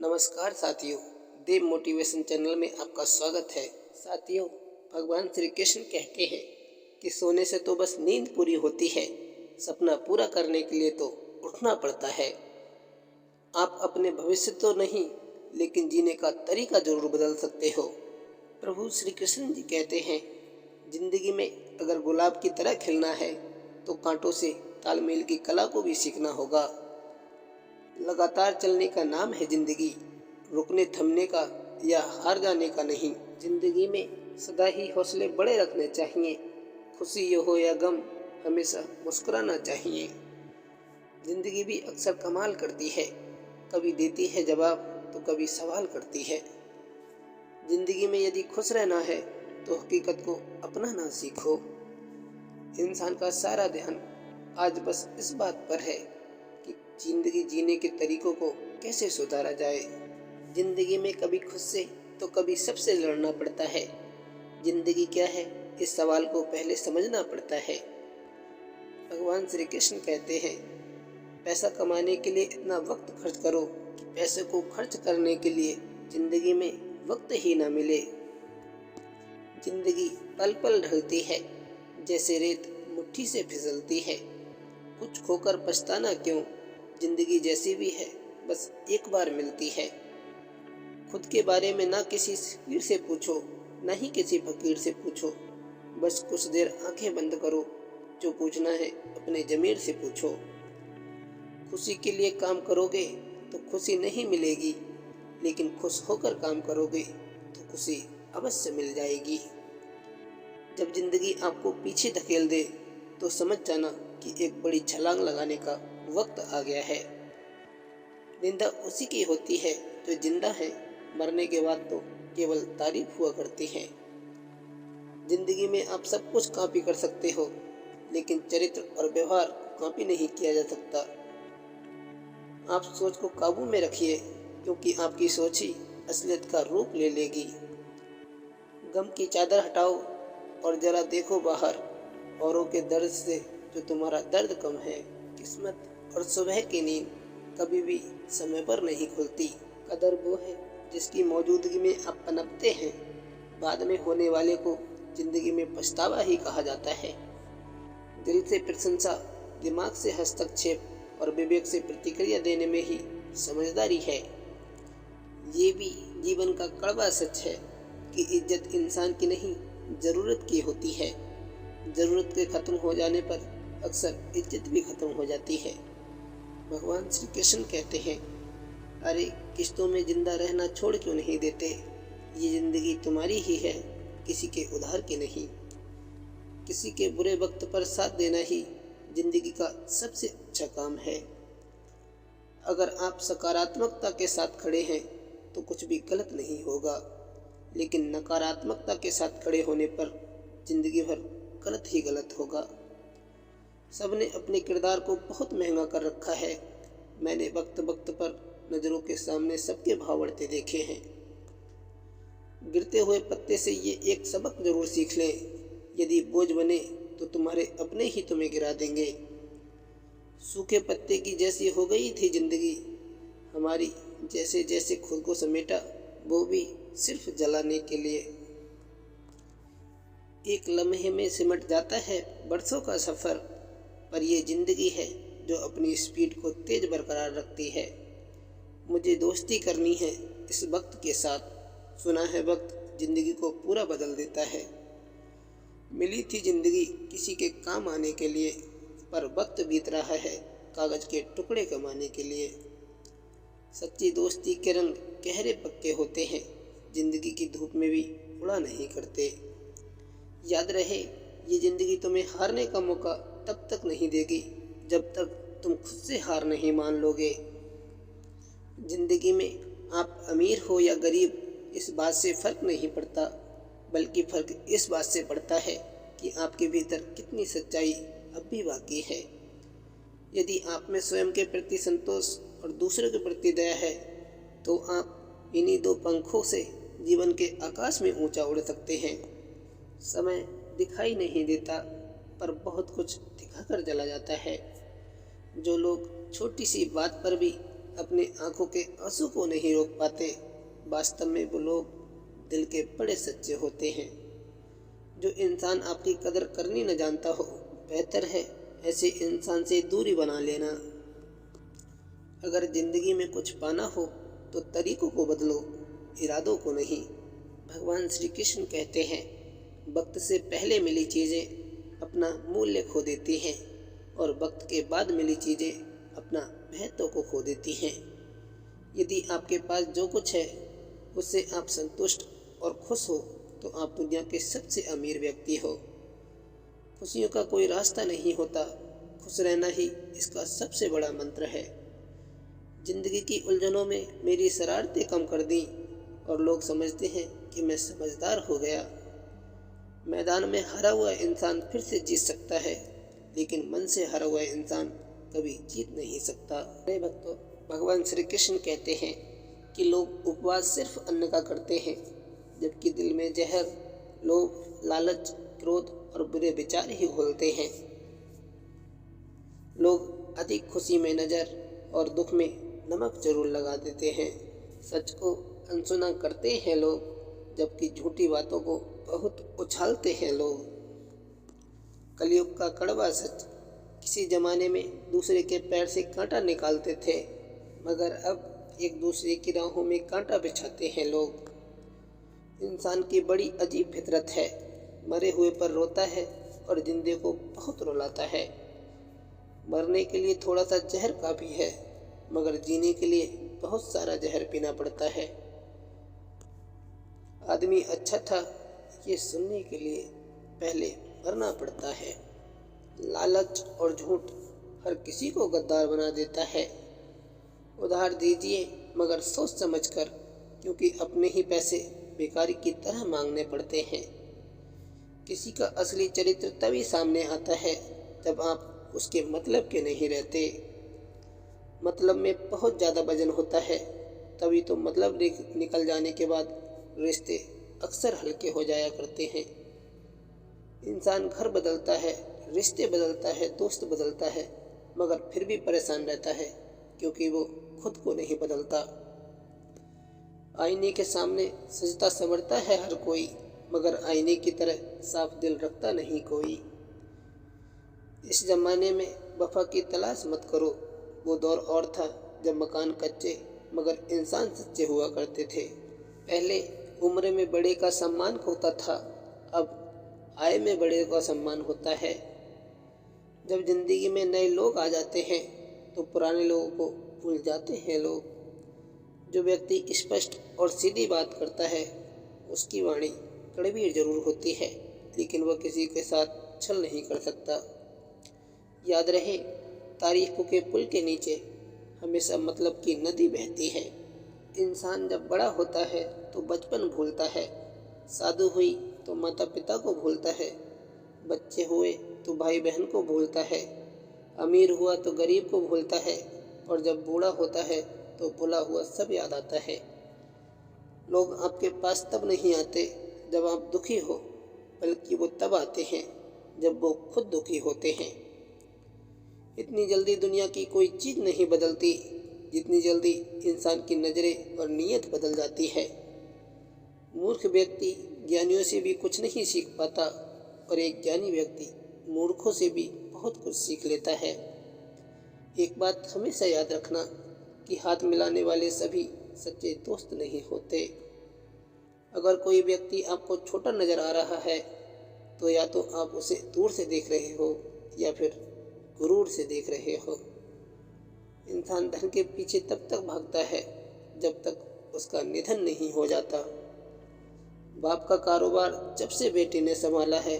नमस्कार साथियों, देव motivation channel में आपका स्वागत है। साथियों, भगवान श्री कृष्ण कहते हैं कि सोने से तो बस नींद पूरी होती है, सपना पूरा करने के लिए तो उठना पड़ता है। आप अपने भविष्य तो नहीं, लेकिन जीने का तरीका जरूर बदल सकते हो। प्रभु श्री कृष्ण जी कहते हैं, जिंदगी में अगर गुलाब की तरह खिलना है तो कांटों से तालमेल की कला को भी सीखना होगा। लगातार चलने का नाम है जिंदगी, रुकने थमने का या हार जाने का नहीं। जिंदगी में सदा ही हौसले बड़े रखने चाहिए। खुशी हो या गम, हमेशा मुस्कुराना चाहिए। जिंदगी भी अक्सर कमाल करती है, कभी देती है जवाब तो कभी सवाल करती है। जिंदगी में यदि खुश रहना है तो हकीकत को अपनाना सीखो। इंसान का सारा ध्यान आज बस इस बात पर है कि जिंदगी जीने के तरीकों को कैसे सुधारा जाए। जिंदगी में कभी खुद से तो कभी सबसे लड़ना पड़ता है। जिंदगी क्या है, इस सवाल को पहले समझना पड़ता है। भगवान श्री कृष्ण कहते हैं, पैसा कमाने के लिए इतना वक्त खर्च करो कि पैसे को खर्च करने के लिए जिंदगी में वक्त ही ना मिले। जिंदगी पल पल ढलती है, जैसे रेत मुट्ठी से फिसलती है। कुछ खोकर पछताना क्यों, जिंदगी जैसी भी है बस एक बार मिलती है। खुद के बारे में ना किसी पीर से पूछो, ना ही किसी फकीर से पूछो। बस कुछ देर आंखें बंद करो, जो पूछना है अपने जमीर से पूछो। खुशी के लिए काम करोगे तो खुशी नहीं मिलेगी, लेकिन खुश होकर काम करोगे तो खुशी अवश्य मिल जाएगी। जब जिंदगी आपको पीछे धकेल दे तो समझ जाना कि एक बड़ी छलांग लगाने का वक्त आ गया है। निंदा उसी की होती है जो जिंदा है, मरने के बाद तो केवल तारीफ हुआ करती है। जिंदगी में आप सब कुछ कॉपी कर सकते हो, लेकिन चरित्र और व्यवहार कॉपी नहीं किया जा सकता। आप सोच को काबू में रखिए, क्योंकि आपकी सोच ही असलियत का रूप ले लेगी। गम की चादर हटाओ और जरा देखो बाहर, औरों के दर्द से जो तुम्हारा दर्द कम है। किस्मत और सुबह की नींद कभी भी समय पर नहीं खुलती। कदर वो है जिसकी मौजूदगी में आप पनपते हैं। बाद में होने वाले को जिंदगी में पछतावा ही कहा जाता है। दिल से प्रशंसा, दिमाग से हस्तक्षेप और विवेक से प्रतिक्रिया देने में ही समझदारी है। ये भी जीवन का कड़वा सच है कि इज्जत इंसान की नहीं, जरूरत की होती है। जरूरत के खत्म हो जाने पर अक्सर इज्जत भी खत्म हो जाती है। भगवान श्री कृष्ण कहते हैं, अरे किश्तों में जिंदा रहना छोड़ क्यों नहीं देते। ये जिंदगी तुम्हारी ही है, किसी के उधार की नहीं। किसी के बुरे वक्त पर साथ देना ही जिंदगी का सबसे अच्छा काम है। अगर आप सकारात्मकता के साथ खड़े हैं तो कुछ भी गलत नहीं होगा, लेकिन नकारात्मकता के साथ खड़े होने पर जिंदगी भर गलत ही गलत होगा। सबने अपने किरदार को बहुत महंगा कर रखा है। मैंने वक्त वक्त पर नजरों के सामने सबके भाव बढ़ते देखे हैं। गिरते हुए पत्ते से ये एक सबक जरूर सीख लें, यदि बोझ बने तो तुम्हारे अपने ही तुम्हें गिरा देंगे। सूखे पत्ते की जैसी हो गई थी जिंदगी हमारी, जैसे जैसे खुद को समेटा, वो भी सिर्फ जलाने के लिए। एक लम्हे में सिमट जाता है बरसों का सफर, पर ये जिंदगी है जो अपनी स्पीड को तेज बरकरार रखती है। मुझे दोस्ती करनी है इस वक्त के साथ, सुना है वक्त जिंदगी को पूरा बदल देता है। मिली थी जिंदगी किसी के काम आने के लिए, पर वक्त बीत रहा है कागज के टुकड़े कमाने के लिए। सच्ची दोस्ती के रंग गहरे पक्के होते हैं, जिंदगी की धूप में भी उड़ा नहीं करते। याद रहे, ये जिंदगी तुम्हें हारने का मौका तब तक नहीं देगी जब तक तुम खुद से हार नहीं मान लोगे। जिंदगी में आप अमीर हो या गरीब, इस बात से फर्क नहीं पड़ता, बल्कि फर्क इस बात से पड़ता है कि आपके भीतर कितनी सच्चाई अब भी बाकी है। यदि आप में स्वयं के प्रति संतोष और दूसरों के प्रति दया है, तो आप इन्हीं दो पंखों से जीवन के आकाश में ऊंचा उड़ सकते हैं। समय दिखाई नहीं देता, पर बहुत कुछ दिखाकर चला जाता है। जो लोग छोटी सी बात पर भी अपनी आंखों के आंसू को नहीं रोक पाते, वास्तव में वो लोग दिल के बड़े सच्चे होते हैं। जो इंसान आपकी कदर करनी न जानता हो, बेहतर है ऐसे इंसान से दूरी बना लेना। अगर जिंदगी में कुछ पाना हो तो तरीकों को बदलो, इरादों को नहीं। भगवान श्री कृष्ण कहते हैं, वक्त से पहले मिली चीज़ें अपना मूल्य खो देती हैं और वक्त के बाद मिली चीज़ें अपना महत्व को खो देती हैं। यदि आपके पास जो कुछ है उससे आप संतुष्ट और खुश हो तो आप दुनिया के सबसे अमीर व्यक्ति हो। खुशियों का कोई रास्ता नहीं होता, खुश रहना ही इसका सबसे बड़ा मंत्र है। जिंदगी की उलझनों में मेरी शरारतें कम कर दी और लोग समझते हैं कि मैं समझदार हो गया। मैदान में हारा हुआ इंसान फिर से जीत सकता है, लेकिन मन से हारा हुआ इंसान कभी जीत नहीं सकता। अरे भक्तों, भगवान श्री कृष्ण कहते हैं कि लोग उपवास सिर्फ अन्न का करते हैं, जबकि दिल में जहर, लोभ, लालच, क्रोध और बुरे विचार ही घोलते हैं। लोग अधिक खुशी में नजर और दुख में नमक जरूर लगा देते हैं। सच को अनसुना करते हैं लोग, जबकि झूठी बातों को बहुत उछालते हैं लोग। कलयुग का कड़वा सच, किसी जमाने में दूसरे के पैर से कांटा निकालते थे, मगर अब एक दूसरे की राहों में कांटा बिछाते हैं लोग। इंसान की बड़ी अजीब फितरत है, मरे हुए पर रोता है और जिंदे को बहुत रुलाता है। मरने के लिए थोड़ा सा जहर काफी है, मगर जीने के लिए बहुत सारा जहर पीना पड़ता है। आदमी अच्छा था ये सुनने के लिए पहले मरना पड़ता है। लालच और झूठ हर किसी को गद्दार बना देता है। उधार दीजिए मगर सोच समझ कर, क्योंकि अपने ही पैसे बेकारी की तरह मांगने पड़ते हैं। किसी का असली चरित्र तभी सामने आता है जब आप उसके मतलब के नहीं रहते। मतलब में बहुत ज़्यादा वजन होता है, तभी तो मतलब निकल जाने के बाद रिश्ते अक्सर हल्के हो जाया करते हैं। इंसान घर बदलता है, रिश्ते बदलता है, दोस्त बदलता है, मगर फिर भी परेशान रहता है क्योंकि वो खुद को नहीं बदलता। आईने के सामने सजता संवरता है हर कोई, मगर आईने की तरह साफ दिल रखता नहीं कोई। इस जमाने में वफा की तलाश मत करो, वो दौर और था जब मकान कच्चे मगर इंसान सच्चे हुआ करते थे। पहले उम्र में बड़े का सम्मान होता था, अब आय में बड़े का सम्मान होता है। जब जिंदगी में नए लोग आ जाते हैं तो पुराने लोगों को भूल जाते हैं लोग। जो व्यक्ति स्पष्ट और सीधी बात करता है उसकी वाणी कड़वी जरूर होती है, लेकिन वह किसी के साथ छल नहीं कर सकता। याद रहे, तारीफों के पुल के नीचे हमेशा मतलब की नदी बहती है। इंसान जब बड़ा होता है तो बचपन भूलता है, शादी हुई तो माता पिता को भूलता है, बच्चे हुए तो भाई बहन को भूलता है, अमीर हुआ तो गरीब को भूलता है, और जब बूढ़ा होता है तो भुला हुआ सब याद आता है। लोग आपके पास तब नहीं आते जब आप दुखी हो, बल्कि वो तब आते हैं जब वो खुद दुखी होते हैं। इतनी जल्दी दुनिया की कोई चीज़ नहीं बदलती जितनी जल्दी इंसान की नज़रें और नीयत बदल जाती है। मूर्ख व्यक्ति ज्ञानियों से भी कुछ नहीं सीख पाता, और एक ज्ञानी व्यक्ति मूर्खों से भी बहुत कुछ सीख लेता है। एक बात हमेशा याद रखना कि हाथ मिलाने वाले सभी सच्चे दोस्त नहीं होते। अगर कोई व्यक्ति आपको छोटा नज़र आ रहा है तो या तो आप उसे दूर से देख रहे हो या फिर गुरूर से देख रहे हो। इंसान धन के पीछे तब तक भागता है जब तक उसका निधन नहीं हो जाता। बाप का कारोबार जब से बेटे ने संभाला है,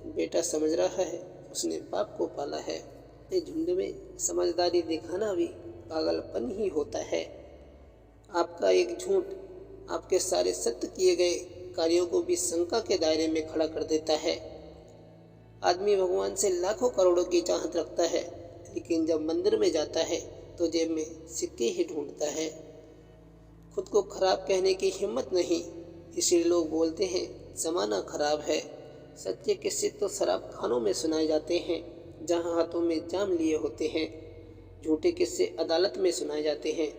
बेटा समझ रहा है उसने बाप को पाला है। ये झुंड में समझदारी दिखाना भी पागलपन ही होता है। आपका एक झूठ आपके सारे सत्य किए गए कार्यों को भी शंका के दायरे में खड़ा कर देता है। आदमी भगवान से लाखों करोड़ों की चाहत रखता है, लेकिन जब मंदिर में जाता है तो जेब में सिक्के ही ढूंढता है। खुद को खराब कहने की हिम्मत नहीं, इसलिए लोग बोलते हैं ज़माना खराब है। सच्चे किस्से तो शराब खानों में सुनाए जाते हैं जहां हाथों में जाम लिए होते हैं। झूठे किस्से अदालत में सुनाए जाते हैं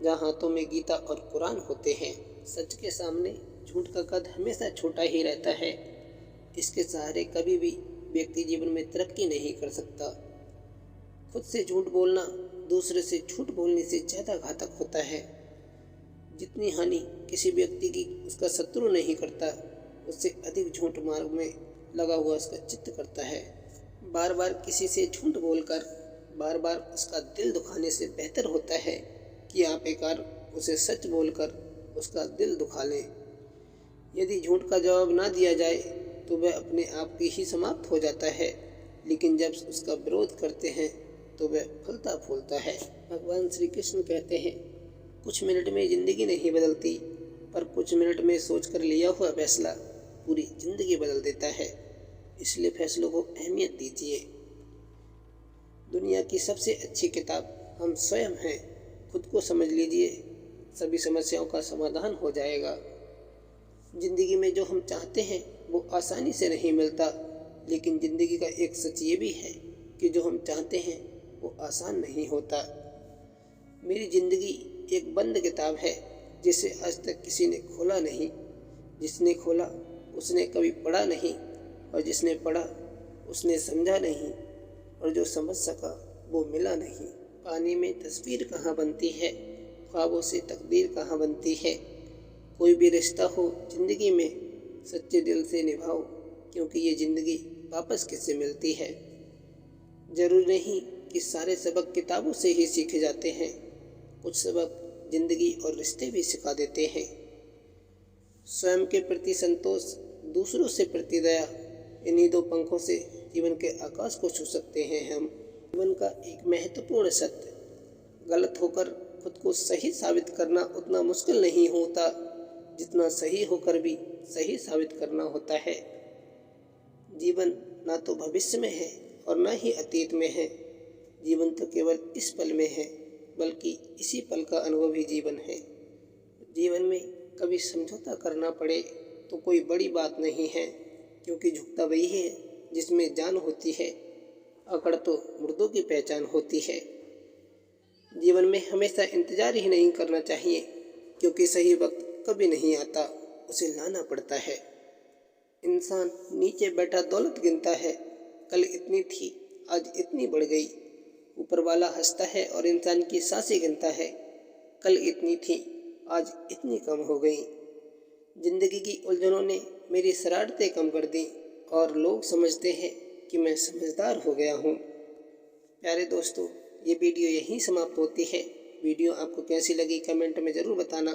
जहाँ हाथों में गीता और कुरान होते हैं। सच के सामने झूठ का कद हमेशा छोटा ही रहता है। इसके सहारे कभी भी व्यक्ति जीवन में तरक्की नहीं कर सकता। खुद से झूठ बोलना दूसरे से झूठ बोलने से ज़्यादा घातक होता है। जितनी हानि किसी व्यक्ति की उसका शत्रु नहीं करता, उससे अधिक झूठ मार्ग में लगा हुआ उसका चित्त करता है। बार बार किसी से झूठ बोलकर बार बार उसका दिल दुखाने से बेहतर होता है कि आप एक बार उसे सच बोलकर उसका दिल दुखा लें। यदि झूठ का जवाब ना दिया जाए तो वह अपने आप ही समाप्त हो जाता है, लेकिन जब उसका विरोध करते हैं तो वह फलता फूलता है। भगवान श्री कृष्ण कहते हैं, कुछ मिनट में जिंदगी नहीं बदलती, पर कुछ मिनट में सोचकर लिया हुआ फैसला पूरी जिंदगी बदल देता है। इसलिए फैसलों को अहमियत दीजिए। दुनिया की सबसे अच्छी किताब हम स्वयं हैं। खुद को समझ लीजिए, सभी समस्याओं का समाधान हो जाएगा। जिंदगी में जो हम चाहते हैं वो आसानी से नहीं मिलता, लेकिन जिंदगी का एक सच ये भी है कि जो हम चाहते हैं वो आसान नहीं होता। मेरी जिंदगी एक बंद किताब है जिसे आज तक किसी ने खोला नहीं। जिसने खोला उसने कभी पढ़ा नहीं, और जिसने पढ़ा उसने समझा नहीं, और जो समझ सका वो मिला नहीं। पानी में तस्वीर कहाँ बनती है, ख्वाबों से तकदीर कहाँ बनती है। कोई भी रिश्ता हो जिंदगी में सच्चे दिल से निभाओ, क्योंकि ये जिंदगी वापस किससे मिलती है। जरूरी नहीं कि सारे सबक किताबों से ही सीखे जाते हैं। कुछ सबक जिंदगी और रिश्ते भी सिखा देते हैं। स्वयं के प्रति संतोष, दूसरों से प्रति दया, इन्हीं दो पंखों से जीवन के आकाश को छू सकते हैं हम। जीवन का एक महत्वपूर्ण सत्य, गलत होकर खुद को सही साबित करना उतना मुश्किल नहीं होता जितना सही होकर भी सही साबित करना होता है। जीवन ना तो भविष्य में है और ना ही अतीत में है। जीवन तो केवल इस पल में है, बल्कि इसी पल का अनुभव ही जीवन है। जीवन में कभी समझौता करना पड़े तो कोई बड़ी बात नहीं है, क्योंकि झुकता वही है जिसमें जान होती है। अकड़ तो मुर्दों की पहचान होती है। जीवन में हमेशा इंतजार ही नहीं करना चाहिए, क्योंकि सही वक्त कभी नहीं आता, उसे लाना पड़ता है। इंसान नीचे बैठा दौलत गिनता है, कल इतनी थी आज इतनी बढ़ गई। ऊपर वाला हंसता है और इंसान की सांसें गिनता है, कल इतनी थी आज इतनी कम हो गई। जिंदगी की उलझनों ने मेरी शरारतें कम कर दी, और लोग समझते हैं कि मैं समझदार हो गया हूँ। प्यारे दोस्तों, ये वीडियो यहीं समाप्त होती है। वीडियो आपको कैसी लगी कमेंट में ज़रूर बताना।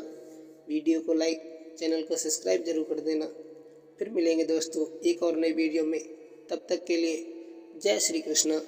वीडियो को लाइक, चैनल को सब्सक्राइब जरूर कर देना। फिर मिलेंगे दोस्तों एक और नई वीडियो में। तब तक के लिए जय श्री कृष्ण।